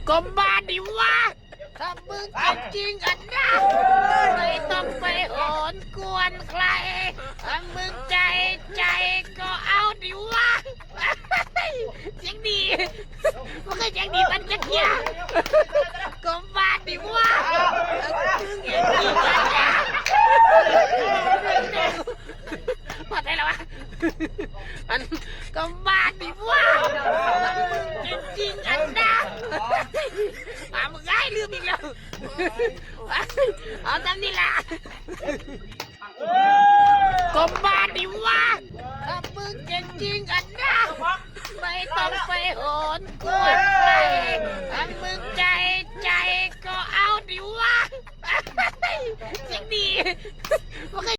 ก็มาดิวะถ้ามึงเป็นจริงอันนะไม่ต้องไปโหนกวนใครถ้ามึงใจก็เอาดิวะเสียงดีมันก็เสียงดีมันจะเกียก็มาดิวะมึงเป็นจริงอันนะพอได้แล้ววะมันก็มาดิวะมึงเป็นจริงอันนะมึงง่ายลืมอีกแล้วเอาทำนี่ละก็มาดิวะถ้ามึงเป็นจริงอันนะไม่ต้องไปโหนกวนใครถ้ามึง